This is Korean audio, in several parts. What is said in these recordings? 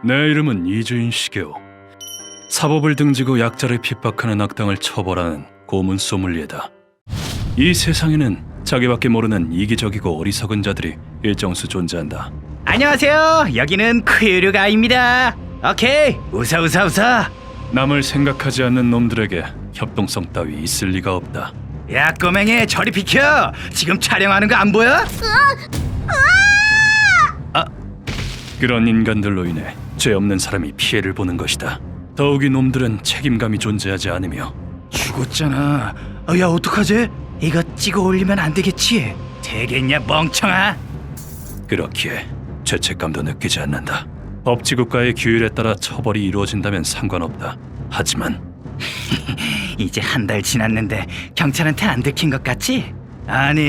내 이름은 이주인 시게오. 사법을 등지고 약자를 핍박하는 악당을 처벌하는 고문 소믈리에다. 이 세상에는 자기밖에 모르는 이기적이고 어리석은 자들이 일정수 존재한다. 안녕하세요. 여기는 크유류가입니다. 오케이, 웃어. 남을 생각하지 않는 놈들에게 협동성 따위 있을 리가 없다. 야, 꼬맹이, 저리 비켜. 지금 촬영하는 거 안 보여? 그런 인간들로 인해 죄 없는 사람이 피해를 보는 것이다. 더욱이 놈들은 책임감이 존재하지 않으며 죽었잖아. 야, 어떡하지? 이거 찍어 올리면 안 되겠지? 되겠냐, 멍청아? 그렇기에 죄책감도 느끼지 않는다. 법치국가의 규율에 따라 처벌이 이루어진다면 상관없다. 하지만 이제 한 달 지났는데 경찰한테 안 들킨 것 같지? 아니,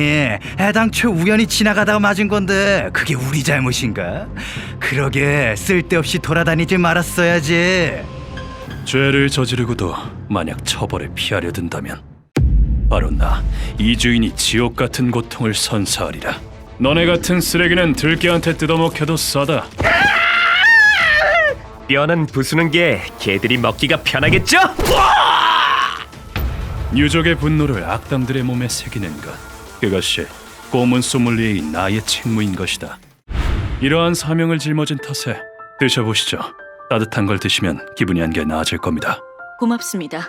애당초 우연히 지나가다가 맞은 건데 그게 우리 잘못인가? 그러게 쓸데없이 돌아다니지 말았어야지. 죄를 저지르고도 만약 처벌을 피하려 든다면 바로 나 이주인이 지옥 같은 고통을 선사하리라. 너네 같은 쓰레기는 들깨한테 뜯어먹혀도 싸다. 뼈는 부수는 게 개들이 먹기가 편하겠죠? 유족의 분노를 악당들의 몸에 새기는 것, 그것이 고문 소믈리에인 나의 책무인 것이다. 이러한 사명을 짊어진 탓에 드셔보시죠. 따뜻한 걸 드시면 기분이 한결 나아질 겁니다. 고맙습니다.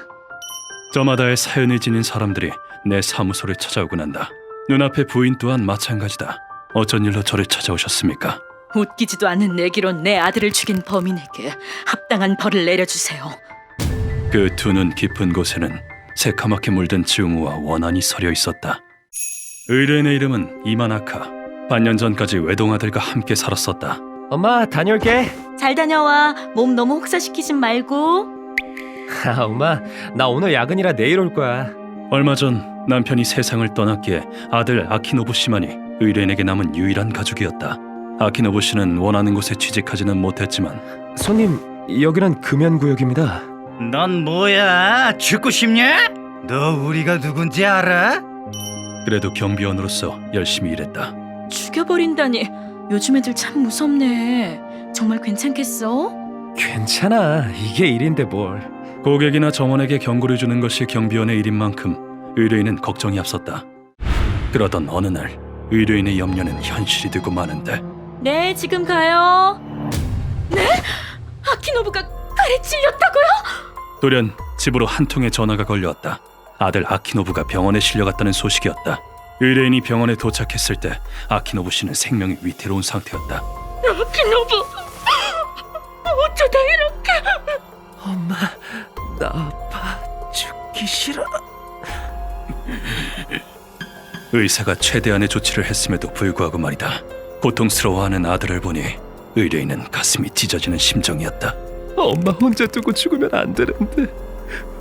저마다의 사연을 지닌 사람들이 내 사무소를 찾아오고 난다. 눈앞의 부인 또한 마찬가지다. 어쩐 일로 저를 찾아오셨습니까? 웃기지도 않는 내기로 내 아들을 죽인 범인에게 합당한 벌을 내려주세요. 그 두 눈 깊은 곳에는 새카맣게 물든 증오와 원한이 서려 있었다. 의뢰인의 이름은 이마나카. 반년 전까지 외동아들과 함께 살았었다. 엄마 다녀올게. 잘 다녀와. 몸 너무 혹사시키진 말고. 엄마 나 오늘 야근이라 내일 올 거야. 얼마 전 남편이 세상을 떠났기에 아들 아키노부 씨만이 의뢰인에게 남은 유일한 가족이었다. 아키노부 씨는 원하는 곳에 취직하지는 못했지만 손님 여기는 금연구역입니다. 넌 뭐야? 죽고 싶냐? 너 우리가 누군지 알아? 그래도 경비원으로서 열심히 일했다. 죽여버린다니. 요즘 애들 참 무섭네. 정말 괜찮겠어? 괜찮아 이게 일인데 뭘. 고객이나 정원에게 경고를 주는 것이 경비원의 일인 만큼 의뢰인은 걱정이 앞섰다. 그러던 어느 날 의뢰인의 염려는 현실이 되고 마는데 네, 지금 가요. 네? 아키노부가 칼에 찔렸다고요? 돌연 집으로 한 통의 전화가 걸려왔다. 아들 아키노부가 병원에 실려갔다는 소식이었다. 의뢰인이 병원에 도착했을 때 아키노부 씨는 생명이 위태로운 상태였다. 아키노부, 어쩌다 이렇게... 엄마 나 아파 죽기 싫어. 의사가 최대한의 조치를 했음에도 불구하고 말이다. 고통스러워하는 아들을 보니 의뢰인은 가슴이 찢어지는 심정이었다. 엄마 혼자 두고 죽으면 안 되는데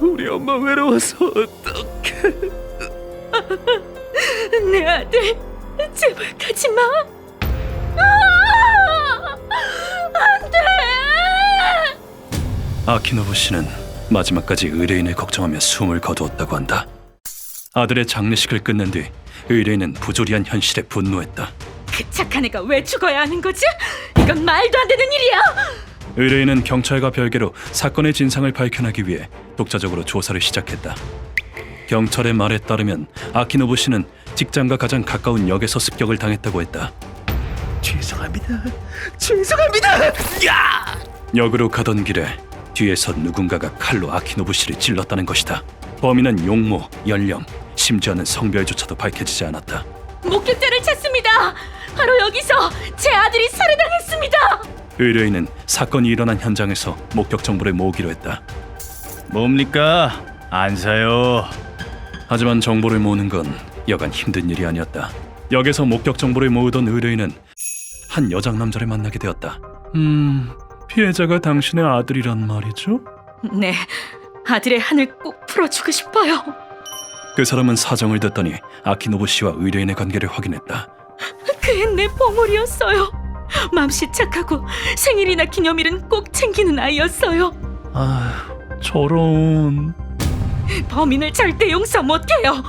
우리 엄마 외로워서 어떡해. 내 아들, 제발 가지 마. 안 돼. 아키노부 씨는 마지막까지 의뢰인을 걱정하며 숨을 거두었다고 한다. 아들의 장례식을 끝낸 뒤 의뢰인은 부조리한 현실에 분노했다. 그 착한 애가 왜 죽어야 하는 거지? 이건 말도 안 되는 일이야. 의뢰인은 경찰과 별개로 사건의 진상을 밝혀내기 위해 독자적으로 조사를 시작했다. 경찰의 말에 따르면 아키노부 씨는 직장과 가장 가까운 역에서 습격을 당했다고 했다. 죄송합니다. 역으로 가던 길에 뒤에서 누군가가 칼로 아키노부 씨를 찔렀다는 것이다. 범인은 용모, 연령, 심지어는 성별조차도 밝혀지지 않았다. 목격자를 찾습니다. 바로 여기서 제 아들이 살해당했습니다. 의뢰인은 사건이 일어난 현장에서 목격 정보를 모으기로 했다. 뭡니까? 안 사요. 하지만 정보를 모으는 건 여간 힘든 일이 아니었다. 역에서 목격 정보를 모으던 의뢰인은 한 여장 남자를 만나게 되었다. 피해자가 당신의 아들이란 말이죠? 네, 아들의 한을 꼭 풀어주고 싶어요. 그 사람은 사정을 듣더니 아키노부 씨와 의뢰인의 관계를 확인했다. 그애 내 보물이었어요. 맘씨 착하고 생일이나 기념일은 꼭 챙기는 아이였어요. 아, 저런... 범인을 절대 용서 못해요.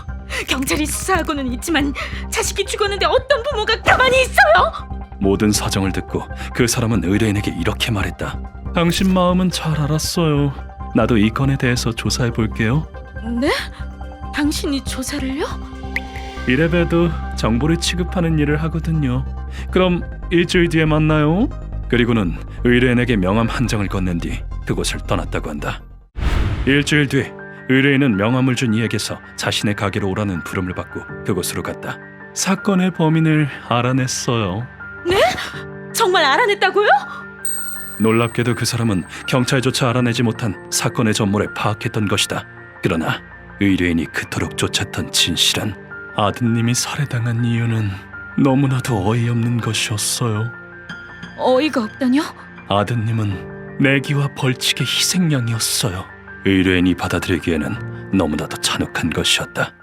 경찰이 수사하고는 있지만 자식이 죽었는데 어떤 부모가 가만히 있어요? 모든 사정을 듣고 그 사람은 의뢰인에게 이렇게 말했다. 당신 마음은 잘 알았어요. 나도 이 건에 대해서 조사해 볼게요. 네? 당신이 조사를요? 이래봬도 정보를 취급하는 일을 하거든요. 그럼 일주일 뒤에 만나요. 그리고는 의뢰인에게 명함 한 장을 건넨 뒤 그곳을 떠났다고 한다. 일주일 뒤 의뢰인은 명함을 준 이에게서 자신의 가게로 오라는 부름을 받고 그곳으로 갔다. 사건의 범인을 알아냈어요. 정말 알아냈다고요? 놀랍게도 그 사람은 경찰조차 알아내지 못한 사건의 전모를 파악했던 것이다. 그러나 의뢰인이 그토록 쫓았던 진실은 아드님이 살해당한 이유는 너무나도 어이없는 것이었어요. 어이가 없다뇨? 아드님은 내기와 벌칙의 희생양이었어요. 의뢰인이 받아들이기에는 너무나도 잔혹한 것이었다.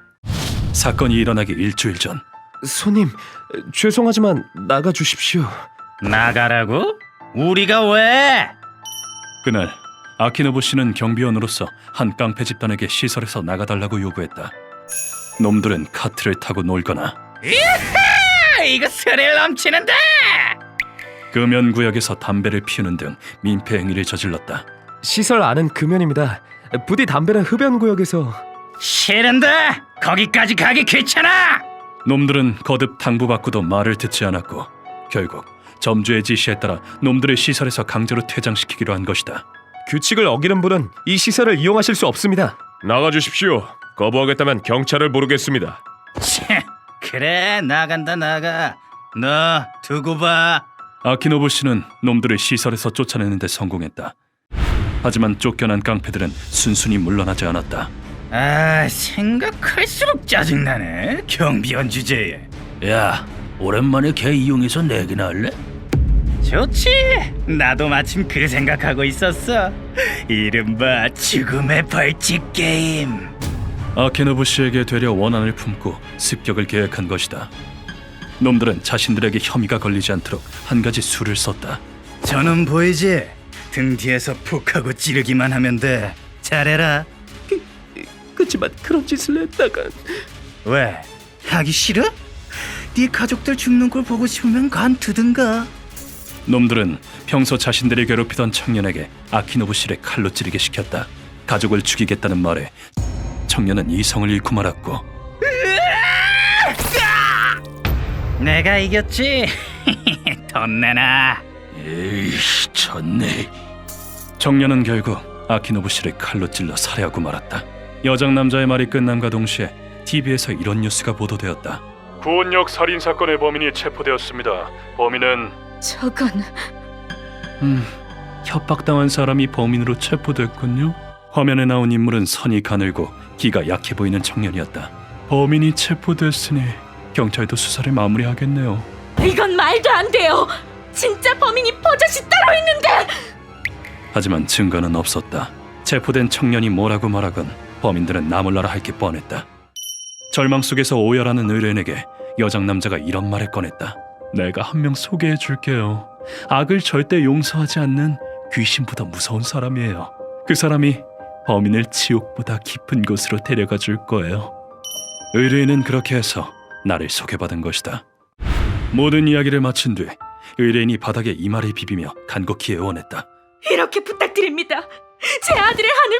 사건이 일어나기 일주일 전 손님, 죄송하지만 나가 주십시오. 나가라고? 우리가 왜? 그날 아키노부 씨는 경비원으로서 한 깡패 집단에게 시설에서 나가달라고 요구했다. 놈들은 카트를 타고 놀거나 이거 스릴 넘치는데! 금연구역에서 담배를 피우는 등 민폐 행위를 저질렀다. 시설 안은 금연입니다. 부디 담배는 흡연구역에서. 싫은데 거기까지 가기 귀찮아. 놈들은 거듭 당부받고도 말을 듣지 않았고 결국 점주의 지시에 따라 놈들을 시설에서 강제로 퇴장시키기로 한 것이다. 규칙을 어기는 분은 이 시설을 이용하실 수 없습니다. 나가 주십시오. 거부하겠다면 경찰을 부르겠습니다. 그래, 나간다. 너 두고 봐. 아키노부 씨는 놈들을 시설에서 쫓아내는 데 성공했다. 하지만 쫓겨난 깡패들은 순순히 물러나지 않았다. 아, 생각할수록 짜증나네. 경비원 주제에. 야, 오랜만에 걔 이용해서 내기나 할래? 좋지. 나도 마침 그 생각하고 있었어. 이른바 죽음의 벌칙 게임. 아키노부 씨에게 되려 원한을 품고 습격을 계획한 것이다. 놈들은 자신들에게 혐의가 걸리지 않도록 한 가지 수를 썼다. 저는 보이지? 등 뒤에서 푹 하고 찌르기만 하면 돼. 잘해라. 그렇지만 그런 짓을 했다간. 왜? 하기 싫어? 네 가족들 죽는 걸 보고 싶으면 관두든가. 놈들은 평소 자신들이 괴롭히던 청년에게 아키노부 씨를 칼로 찌르게 시켰다. 가족을 죽이겠다는 말에 청년은 이성을 잃고 말았고 내가 이겼지? 돈 내놔. 에이씨, 졌네. 청년은 결국 아키노부 씨를 칼로 찔러 살해하고 말았다. 여장 남자의 말이 끝남과 동시에 TV에서 이런 뉴스가 보도되었다. 구원역 살인 사건의 범인이 체포되었습니다. 범인은 저건 협박당한 사람이 범인으로 체포됐군요. 화면에 나온 인물은 선이 가늘고 기가 약해 보이는 청년이었다. 범인이 체포됐으니 경찰도 수사를 마무리하겠네요. 이건 말도 안 돼요. 진짜 범인이 버젓이 따로 있는데. 하지만 증거는 없었다. 체포된 청년이 뭐라고 말하건 범인들은 나몰라라 할 게 뻔했다. 절망 속에서 오열하는 의뢰인에게 여장 남자가 이런 말을 꺼냈다. 내가 한 명 소개해 줄게요. 악을 절대 용서하지 않는 귀신보다 무서운 사람이에요. 그 사람이 범인을 지옥보다 깊은 곳으로 데려가 줄 거예요. 의뢰인은 그렇게 해서 나를 소개받은 것이다. 모든 이야기를 마친 뒤 의뢰인이 바닥에 이마를 비비며 간곡히 애원했다. 이렇게 부탁드립니다. 제 아들의 한을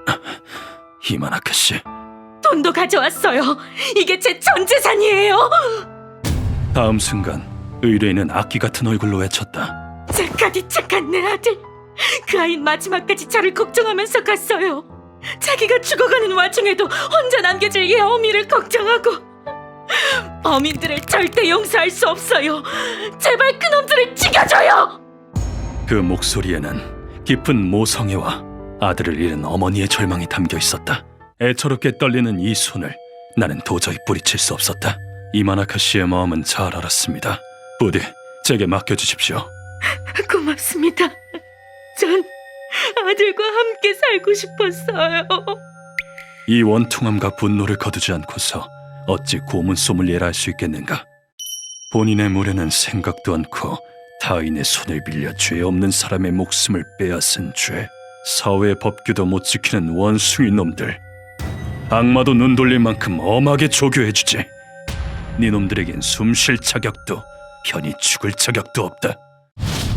풀어주세요. 히마나카 씨. 돈도 가져왔어요. 이게 제 전 재산이에요. 다음 순간 의뢰인은 악기 같은 얼굴로 외쳤다. 착한 내 아들. 그 아이 마지막까지 저를 걱정하면서 갔어요. 자기가 죽어가는 와중에도 혼자 남겨질 얘 어미를 걱정하고. 범인들을 절대 용서할 수 없어요. 제발 그놈들을 죽여줘요. 그 목소리에는 깊은 모성애와 아들을 잃은 어머니의 절망이 담겨 있었다. 애처롭게 떨리는 이 손을 나는 도저히 뿌리칠 수 없었다. 이마나카 씨의 마음은 잘 알았습니다. 부디 제게 맡겨주십시오. 고맙습니다. 전 아들과 함께 살고 싶었어요. 이 원통함과 분노를 거두지 않고서 어찌 고문 소믈리에라 할 수 있겠는가. 본인의 무례는 생각도 않고 타인의 손을 빌려 죄 없는 사람의 목숨을 빼앗은 죄. 사회 법규도 못 지키는 원숭이 놈들. 악마도 눈 돌릴 만큼 엄하게 조교해주지. 네 놈들에겐 숨 쉴 자격도 편히 죽을 자격도 없다.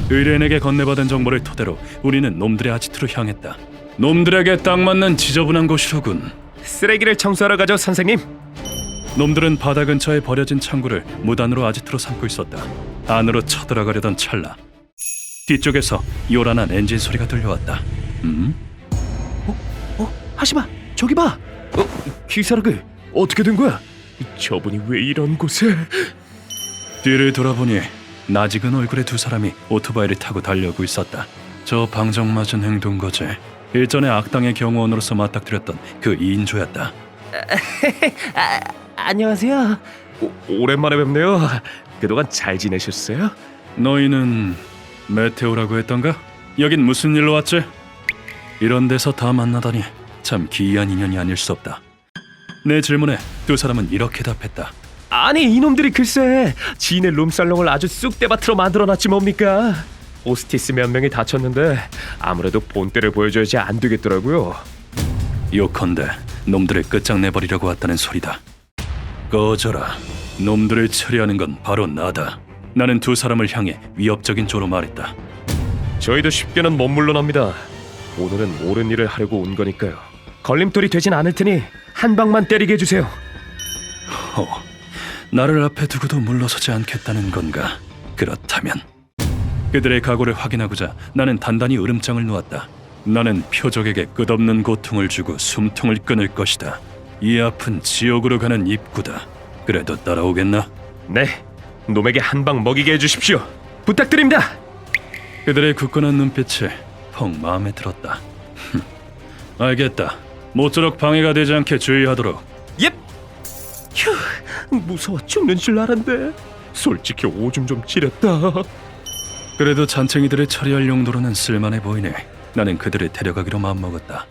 의뢰인에게 건네받은 정보를 토대로 우리는 놈들의 아지트로 향했다. 놈들에게 딱 맞는 지저분한 곳이로군. 쓰레기를 청소하러 가죠, 선생님. 놈들은 바다 근처에 버려진 창구를 무단으로 아지트로 삼고 있었다. 안으로 쳐들어가려던 찰나 뒤쪽에서 요란한 엔진 소리가 들려왔다. 하시마, 저기 봐. 기사라그 어떻게 된 거야? 저분이 왜 이런 곳에? 뒤를 돌아보니 낯익은 얼굴의 두 사람이 오토바이를 타고 달려오고 있었다. 저 방정맞은 행동 거지. 일전에 악당의 경호원으로서 맞닥뜨렸던 그 2인조였다. 안녕하세요. 오랜만에 뵙네요. 그동안 잘 지내셨어요? 너희는 메테오라고 했던가? 여긴 무슨 일로 왔지? 이런 데서 다 만나다니 참 기이한 인연이 아닐 수 없다. 내 질문에 두 사람은 이렇게 답했다. 아니, 이놈들이 글쎄 지인의 룸살롱을 아주 쑥대밭으로 만들어놨지 뭡니까? 오스티스 몇 명이 다쳤는데 아무래도 본때를 보여줘야지 안 되겠더라고요. 요컨대 놈들을 끝장내버리려고 왔다는 소리다. 꺼져라. 놈들을 처리하는 건 바로 나다. 나는 두 사람을 향해 위협적인 조로 말했다. 저희도 쉽게는 못 물러납니다. 오늘은 옳은 일을 하려고 온 거니까요. 걸림돌이 되진 않을 테니 한 방만 때리게 해주세요. 나를 앞에 두고도 물러서지 않겠다는 건가? 그렇다면 그들의 각오를 확인하고자 나는 단단히 으름장을 놓았다. 나는 표적에게 끝없는 고통을 주고 숨통을 끊을 것이다. 이 앞은 지옥으로 가는 입구다. 그래도 따라오겠나? 네, 놈에게 한 방 먹이게 해주십시오. 부탁드립니다. 그들의 굳건한 눈빛이 퍽 마음에 들었다. 알겠다. 모쪼록 방해가 되지 않게 주의하도록. 옙. 휴, 무서워 죽는 줄 알았는데 솔직히 오줌 좀 찌렸다. 그래도 잔챙이들을 처리할 용도로는 쓸만해 보이네. 나는 그들을 데려가기로 마음먹었다.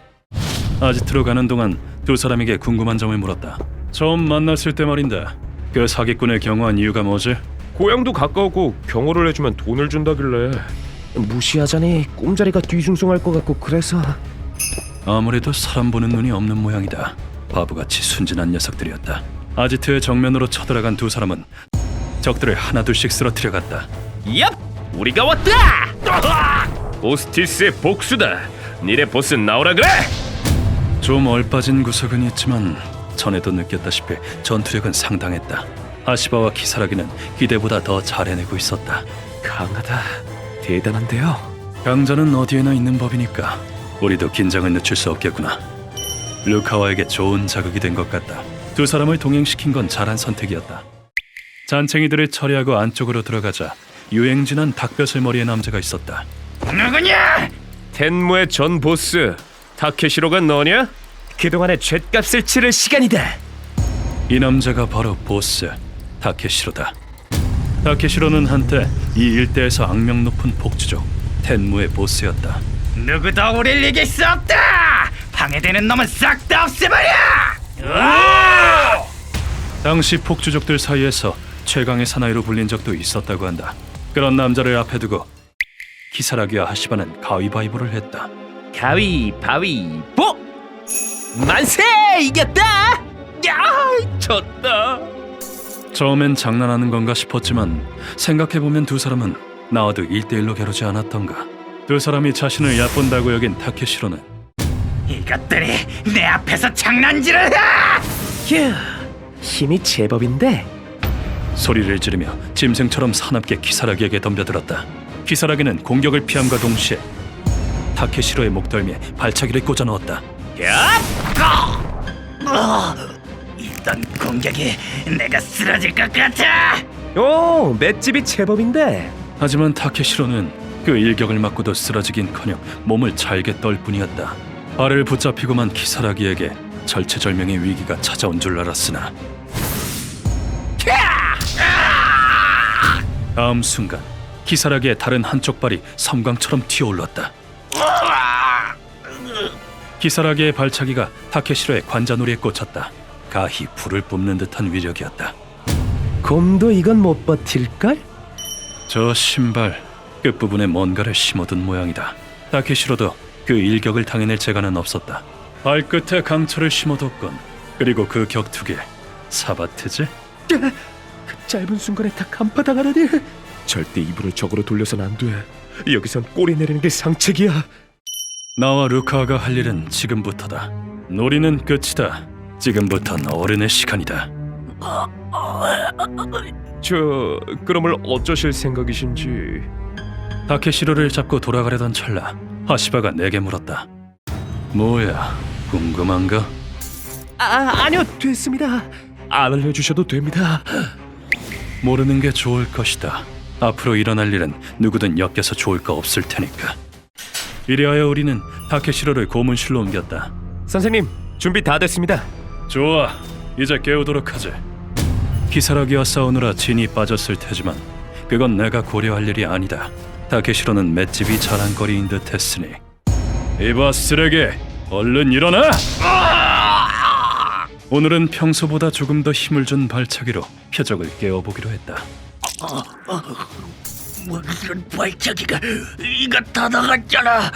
아지트로 가는 동안 두 사람에게 궁금한 점을 물었다. 처음 만났을 때 말인데 그 사기꾼을 경호한 이유가 뭐지? 고향도 가까우고 경호를 해주면 돈을 준다길래 무시하자니 꼼자리가 뒤숭숭할 것 같고 그래서. 아무래도 사람 보는 눈이 없는 모양이다. 바보같이 순진한 녀석들이었다. 아지트의 정면으로 쳐들어간 두 사람은 적들을 하나둘씩 쓰러뜨려갔다. 얍! 우리가 왔다! 오스티스의 복수다. 니네 보스 나오라 그래! 좀 얼빠진 구석은 있지만 전에도 느꼈다시피 전투력은 상당했다. 아시바와 키사라기는 기대보다 더 잘 해내고 있었다. 강하다. 대단한데요. 강자는 어디에나 있는 법이니까 우리도 긴장을 늦출 수 없겠구나. 루카와에게 좋은 자극이 된 것 같다. 두 사람을 동행시킨 건 잘한 선택이었다. 잔챙이들을 처리하고 안쪽으로 들어가자 유행진한 닭벼슬 머리의 남자가 있었다. 누구냐? 텐무의 전 보스 타케시로가 너냐? 그동안의 죗값을 치를 시간이다. 이 남자가 바로 보스 타케시로다. 타케시로는 한때 이 일대에서 악명 높은 복주족 텐무의 보스였다. 누구도 우릴 이길 수 없다. 방해되는 놈은 싹 다 없애버려. 당시 폭주족들 사이에서 최강의 사나이로 불린 적도 있었다고 한다. 그런 남자를 앞에 두고 키사라기와 하시바는 가위바위보를 했다. 가위바위보! 만세! 이겼다! 야! 졌다! 처음엔 장난하는 건가 싶었지만 생각해보면 두 사람은 나와도 1대1로 겨루지 않았던가. 두 사람이 자신을 얕본다고 여긴 타케시로는 이것들이 내 앞에서 장난질을 해. 휴, 힘이 제법인데? 소리를 지르며 짐승처럼 사납게 키사라기에게 덤벼들었다. 키사라기는 공격을 피함과 동시에 타케시로의 목덜미에 발차기를 꽂아 넣었다. 이런 공격이 내가 쓰러질 것 같아. 오, 맷집이 제법인데? 하지만 타케시로는 그 일격을 맞고도 쓰러지긴커녕 몸을 잘게 떨 뿐이었다. 발을 붙잡히고만 키사라기에게 절체절명의 위기가 찾아온 줄 알았으나 다음 순간 키사라기의 다른 한쪽 발이 섬광처럼 튀어올랐다. 키사라기의 발차기가 타케시로의 관자놀이에 꽂혔다. 가히 불을 뿜는 듯한 위력이었다. 곰도 이건 못 버틸걸? 저 신발 끝부분에 뭔가를 심어둔 모양이다. 타케시로도 그 일격을 당해낼 재간은 없었다. 발끝에 강철을 심어뒀건 그리고 그 격투기에 사바트지? 그 짧은 순간에 다 간파당하다니. 절대 이불을 적으로 돌려선 안 돼. 여기선 꼬리 내리는 게 상책이야. 나와 루카가 할 일은 지금부터다. 놀이는 끝이다. 지금부턴 어른의 시간이다. 그럼을 어쩌실 생각이신지. 다케시로를 잡고 돌아가려던 찰나 하시바가 내게 물었다. 뭐야, 궁금한가? 아니요, 됐습니다. 안 알려주셔도 됩니다. 모르는 게 좋을 것이다. 앞으로 일어날 일은 누구든 엮여서 좋을 거 없을 테니까. 이리하여 우리는 다케시로를 고문실로 옮겼다. 선생님, 준비 다 됐습니다. 좋아, 이제 깨우도록 하지. 기사라기와 싸우느라 진이 빠졌을 테지만 그건 내가 고려할 일이 아니다. 다케시로는 맷집이 자랑거리인 듯 했으니. 이봐 쓰레기, 얼른 일어나! 오늘은 평소보다 조금 더 힘을 준 발차기로 표적을 깨워보기로 했다. 무슨 발차기가 이가 다 나갔잖아.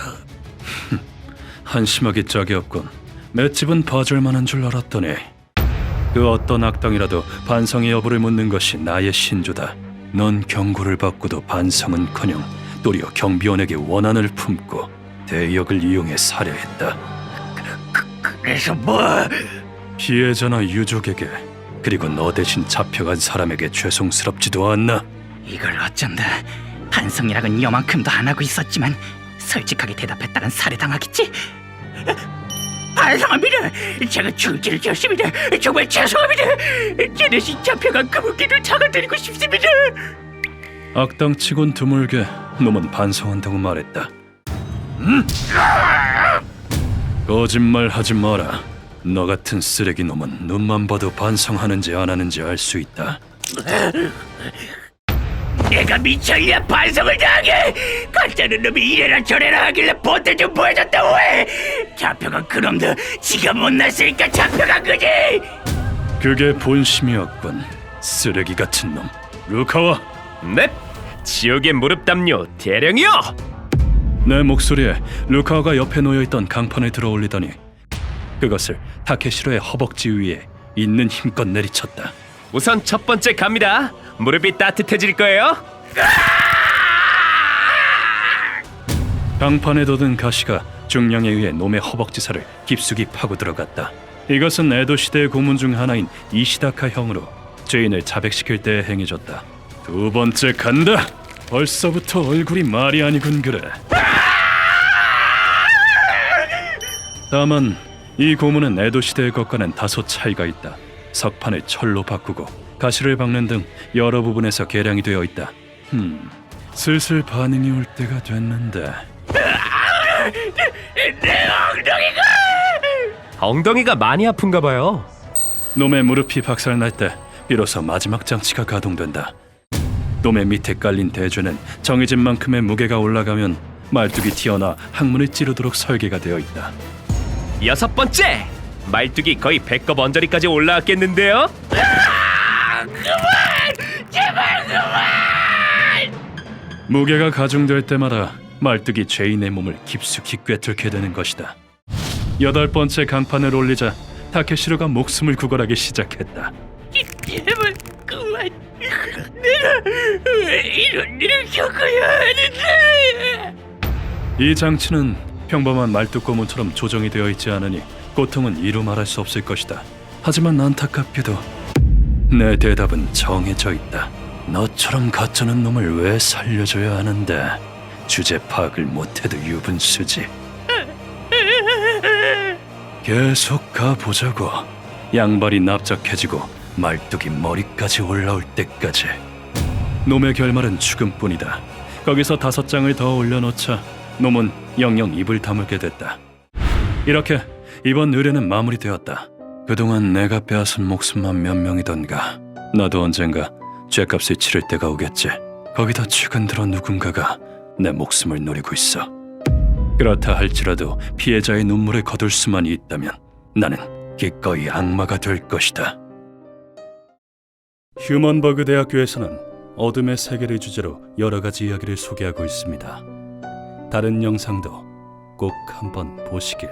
한심하기 짝이 없군. 맷집은 봐줄 만한 줄 알았더니 그 어떤 악당이라도 반성의 여부를 묻는 것이 나의 신조다. 넌 경고를 받고도 반성은커녕 도리어 경비원에게 원한을 품고 대역을 이용해 살해했다. 그래서 뭐? 피해자나 유족에게, 그리고 너 대신 잡혀간 사람에게 죄송스럽지도 않나? 이걸 어쩐다. 반성이라곤 요만큼도 안 하고 있었지만 솔직하게 대답했다간 살해당하겠지? 반성합니다. 제가 죄를 지었습니다. 정말 죄송합니다. 제 대신 잡혀간 그 무기를 사과드리고 싶습니다. 악당치곤 드물게 놈은 반성한다고 말했다. 거짓말하지 마라. 너 같은 쓰레기 놈은 눈만 봐도 반성하는지 안 하는지 알 수 있다. 내가 미쳐야 반성을 당해. 가짜는 놈이 이래라 저래라 하길래 본때 좀 보여줬다고 해. 잡혀간 그놈도 지가 못났으니까 잡혀간 거지. 그게 본심이었군. 쓰레기 같은 놈. 루카와 넵! 지옥의 무릎 담요 대령이요! 내 목소리에 루카와가 옆에 놓여있던 강판을 들어올리더니 그것을 타케시로의 허벅지 위에 있는 힘껏 내리쳤다. 우선 첫 번째 갑니다. 무릎이 따뜻해질 거예요. 강판에 돋은 가시가 중량에 의해 놈의 허벅지살을 깊숙이 파고 들어갔다. 이것은 에도 시대의 고문 중 하나인 이시다카 형으로 죄인을 자백시킬 때의 행위졌다. 두 번째 간다. 벌써부터 얼굴이 말이 아니군 그래. 다만 이 고문은 에도 시대의 것과는 다소 차이가 있다. 석판을 철로 바꾸고 가시를 박는 등 여러 부분에서 개량이 되어 있다. 슬슬 반응이 올 때가 됐는데. 내 엉덩이가. 엉덩이가 많이 아픈가 봐요. 놈의 무릎이 박살날 때 비로소 마지막 장치가 가동된다. 놈의 밑에 깔린 대죄는 정해진 만큼의 무게가 올라가면 말뚝이 튀어나 항문을 찌르도록 설계가 되어 있다. 여섯 번째! 말뚝이 거의 배꼽 언저리까지 올라왔겠는데요? 무게가 가중될 때마다 말뚝이 죄인의 몸을 깊숙이 꿰뚫게 되는 것이다. 여덟 번째 강판을 올리자 타케시로가 목숨을 구걸하기 시작했다. 제발 그만. 내가 왜 이런 일을 겪어야 하는데. 이 장치는 평범한 말뚝 고문처럼 조정이 되어 있지 않으니 고통은 이루 말할 수 없을 것이다. 하지만 안타깝게도 내 대답은 정해져 있다. 너처럼 가짜는 놈을 왜 살려줘야 하는데 주제 파악을 못해도 유분수지. 계속 가보자고. 양발이 납작해지고 말뚝이 머리까지 올라올 때까지. 놈의 결말은 죽음뿐이다. 거기서 5장을 더 올려놓자 놈은 영영 입을 다물게 됐다. 이렇게 이번 의뢰는 마무리되었다. 그동안 내가 빼앗은 목숨만 몇 명이던가. 나도 언젠가 죗값을 치를 때가 오겠지. 거기다 최근 들어 누군가가 내 목숨을 노리고 있어. 그렇다 할지라도 피해자의 눈물을 거둘 수만 있다면 나는 기꺼이 악마가 될 것이다. 휴먼버그 대학교에서는 어둠의 세계를 주제로 여러 가지 이야기를 소개하고 있습니다. 다른 영상도 꼭 한번 보시길.